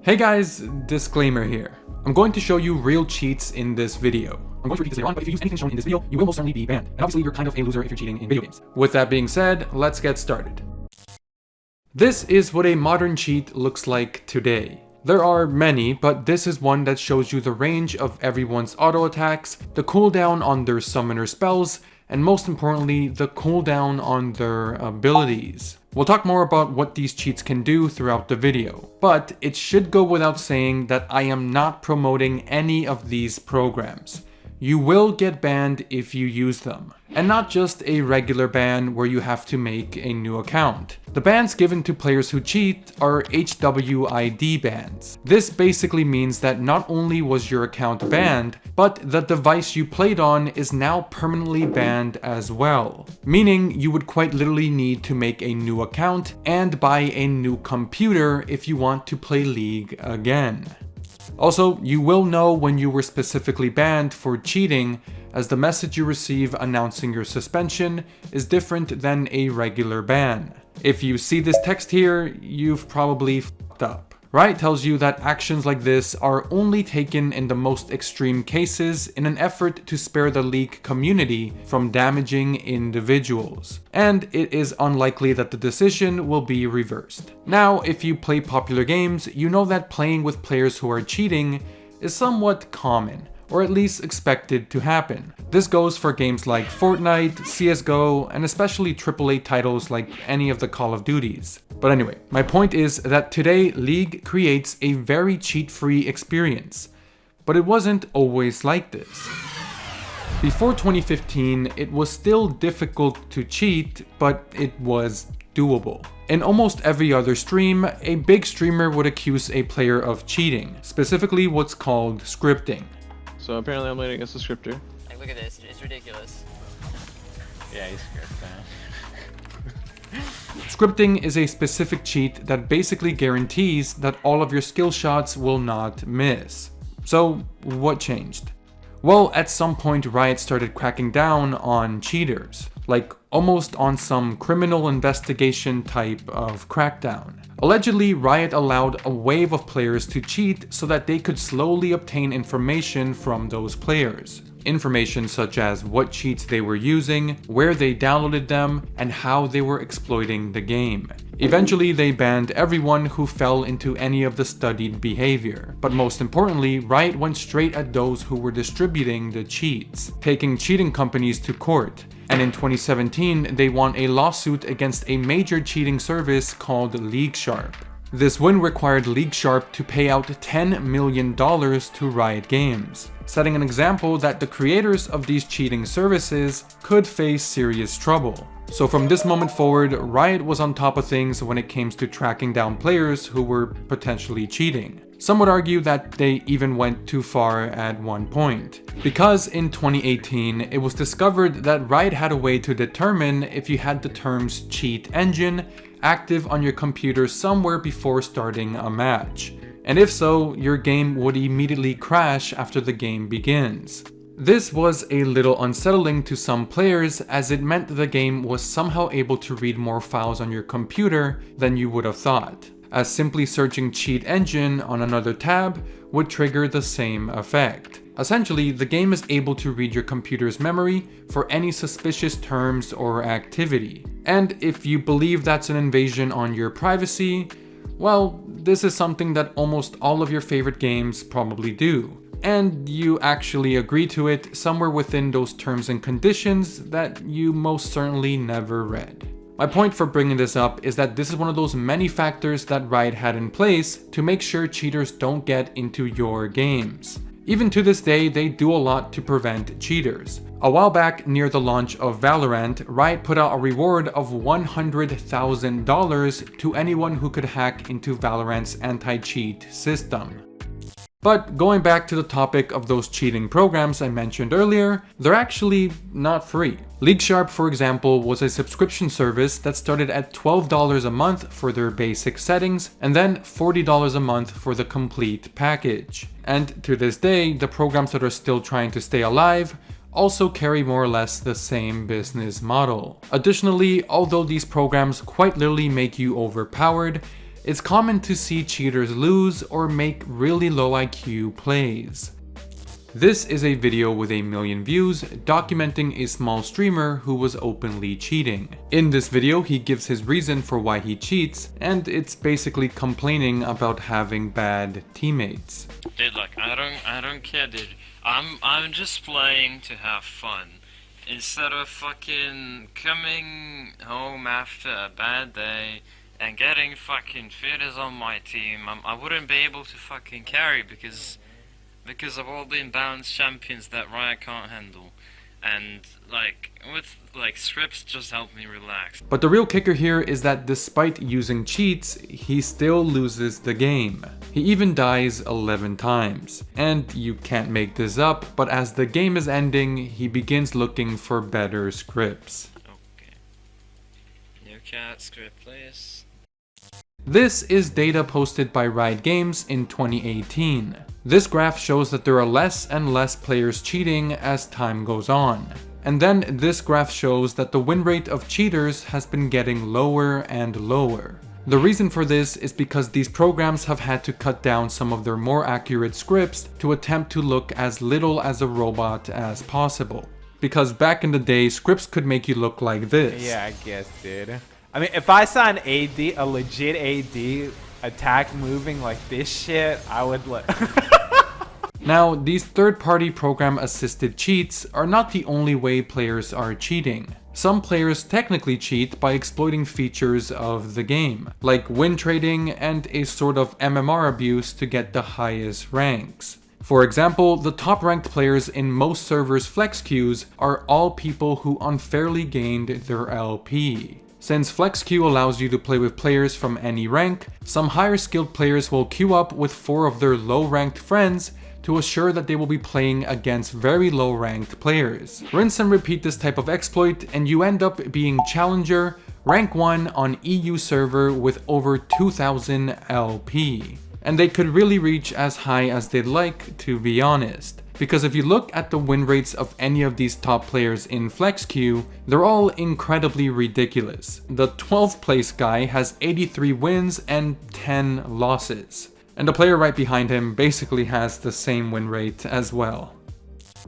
Hey guys, disclaimer here. I'm going to show you real cheats in this video. I'm going to repeat this later on, but if you use anything shown in this video, you will most certainly be banned. And obviously you're kind of a loser if you're cheating in video games. With that being said, let's get started. This is what a modern cheat looks like today. There are many, but this is one that shows you the range of everyone's auto attacks, the cooldown on their summoner spells, and most importantly, the cooldown on their abilities. We'll talk more about what these cheats can do throughout the video, but it should go without saying that I am not promoting any of these programs. You will get banned if you use them. And not just a regular ban where you have to make a new account. The bans given to players who cheat are HWID bans. This basically means that not only was your account banned, but the device you played on is now permanently banned as well. Meaning you would quite literally need to make a new account and buy a new computer if you want to play League again. Also, you will know when you were specifically banned for cheating, as the message you receive announcing your suspension is different than a regular ban. If you see this text here, you've probably fucked up. Riot tells you that actions like this are only taken in the most extreme cases in an effort to spare the League community from damaging individuals. And it is unlikely that the decision will be reversed. Now, if you play popular games, you know that playing with players who are cheating is somewhat common, or at least expected to happen. This goes for games like Fortnite, CSGO, and especially AAA titles like any of the Call of Duties. But anyway, my point is that today League creates a very cheat-free experience, but it wasn't always like this. Before 2015, it was still difficult to cheat, but it was doable. In almost every other stream, a big streamer would accuse a player of cheating, specifically what's called scripting. So apparently I'm playing against a scripter. Like, look at this, it's ridiculous. Yeah, he's scripting. Scripting is a specific cheat that basically guarantees that all of your skill shots will not miss. So what changed? Well, at some point Riot started cracking down on cheaters, like almost on some criminal investigation type of crackdown. Allegedly, Riot allowed a wave of players to cheat so that they could slowly obtain information from those players. Information such as what cheats they were using, where they downloaded them, and how they were exploiting the game. Eventually, they banned everyone who fell into any of the studied behavior. But most importantly, Riot went straight at those who were distributing the cheats, taking cheating companies to court. And in 2017, they won a lawsuit against a major cheating service called LeagueSharp. This win required LeagueSharp to pay out $10 million to Riot Games, setting an example that the creators of these cheating services could face serious trouble. So from this moment forward, Riot was on top of things when it came to tracking down players who were potentially cheating. Some would argue that they even went too far at one point. Because in 2018, it was discovered that Riot had a way to determine if you had the terms cheat engine active on your computer somewhere before starting a match. And if so, your game would immediately crash after the game begins. This was a little unsettling to some players, as it meant the game was somehow able to read more files on your computer than you would have thought, as simply searching cheat engine on another tab would trigger the same effect. Essentially, the game is able to read your computer's memory for any suspicious terms or activity. And if you believe that's an invasion on your privacy, well, this is something that almost all of your favorite games probably do. And you actually agree to it somewhere within those terms and conditions that you most certainly never read. My point for bringing this up is that this is one of those many factors that Riot had in place to make sure cheaters don't get into your games. Even to this day, they do a lot to prevent cheaters. A while back, near the launch of Valorant, Riot put out a reward of $100,000 to anyone who could hack into Valorant's anti-cheat system. But going back to the topic of those cheating programs I mentioned earlier, they're actually not free. LeagueSharp, for example, was a subscription service that started at $12 a month for their basic settings, and then $40 a month for the complete package. And to this day, the programs that are still trying to stay alive also carry more or less the same business model. Additionally, although these programs quite literally make you overpowered, it's common to see cheaters lose or make really low IQ plays. This is a video with 1 million views documenting a small streamer who was openly cheating. In this video, he gives his reason for why he cheats, and it's basically complaining about having bad teammates. Dude, look, I don't care, dude. I'm just playing to have fun. Instead of fucking coming home after a bad day and getting fucking feeders on my team, I wouldn't be able to fucking carry because of all the imbalanced champions that Riot can't handle. And with scripts just help me relax. But the real kicker here is that despite using cheats, he still loses the game. He even dies 11 times. And you can't make this up, but as the game is ending, he begins looking for better scripts. Okay. New cat script, please. This is data posted by Riot Games in 2018. This graph shows that there are less and less players cheating as time goes on. And then this graph shows that the win rate of cheaters has been getting lower and lower. The reason for this is because these programs have had to cut down some of their more accurate scripts to attempt to look as little as a robot as possible. Because back in the day, scripts could make you look like this. Yeah, I guess, dude. I mean, if I saw an AD, a legit AD attack moving like this shit, I would let... Now, these third-party program-assisted cheats are not the only way players are cheating. Some players technically cheat by exploiting features of the game, like win trading and a sort of MMR abuse to get the highest ranks. For example, the top-ranked players in most servers' flex queues are all people who unfairly gained their LP. Since Flex Queue allows you to play with players from any rank, some higher skilled players will queue up with 4 of their low ranked friends to assure that they will be playing against very low ranked players. Rinse and repeat this type of exploit and you end up being Challenger, rank 1 on EU server with over 2000 LP. And they could really reach as high as they'd like, to be honest. Because if you look at the win rates of any of these top players in Flex Queue, they're all incredibly ridiculous. The 12th place guy has 83 wins and 10 losses. And the player right behind him basically has the same win rate as well.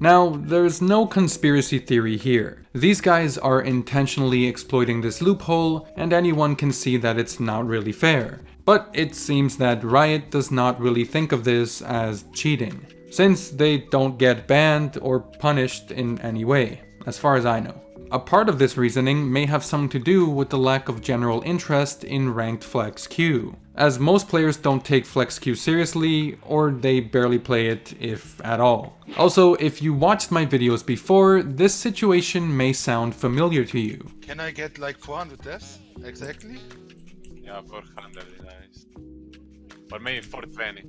Now, there's no conspiracy theory here. These guys are intentionally exploiting this loophole, and anyone can see that it's not really fair. But it seems that Riot does not really think of this as cheating, since they don't get banned or punished in any way, as far as I know. A part of this reasoning may have something to do with the lack of general interest in ranked Flex Queue, as most players don't take Flex Queue seriously, or they barely play it, if at all. Also, if you watched my videos before, this situation may sound familiar to you. Can I get like 400 deaths? Exactly? Yeah, 400 is nice. Or maybe 420.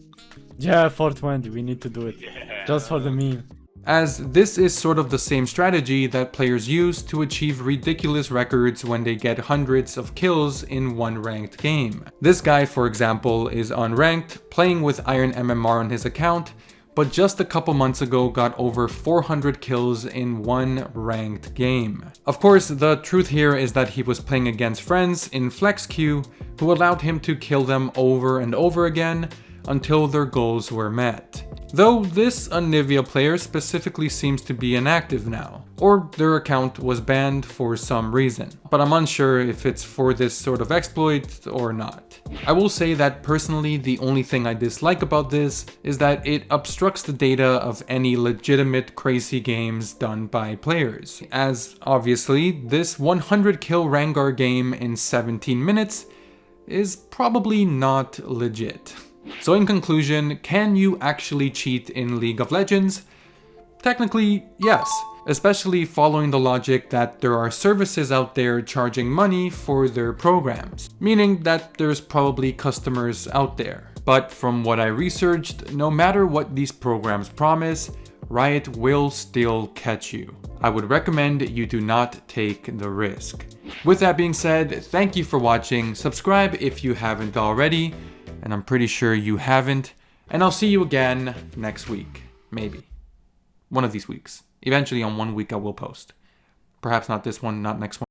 Yeah, 420, we need to do it. Yeah. Just for the meme. As this is sort of the same strategy that players use to achieve ridiculous records when they get hundreds of kills in one ranked game. This guy, for example, is unranked, playing with Iron MMR on his account, but just a couple months ago got over 400 kills in one ranked game. Of course, the truth here is that he was playing against friends in Flex Queue who allowed him to kill them over and over again until their goals were met. Though this Anivia player specifically seems to be inactive now, or their account was banned for some reason, but I'm unsure if it's for this sort of exploit or not. I will say that personally the only thing I dislike about this is that it obstructs the data of any legitimate crazy games done by players, as obviously this 100 kill Rangar game in 17 minutes is probably not legit. So in conclusion, can you actually cheat in League of Legends? Technically, yes, especially following the logic that there are services out there charging money for their programs, meaning that there's probably customers out there. But from what I researched, no matter what these programs promise, Riot will still catch you. I would recommend you do not take the risk. With that being said, thank you for watching, subscribe if you haven't already, and I'm pretty sure you haven't, and I'll see you again next week, maybe. One of these weeks. Eventually on one week I will post. Perhaps not this one, not next one.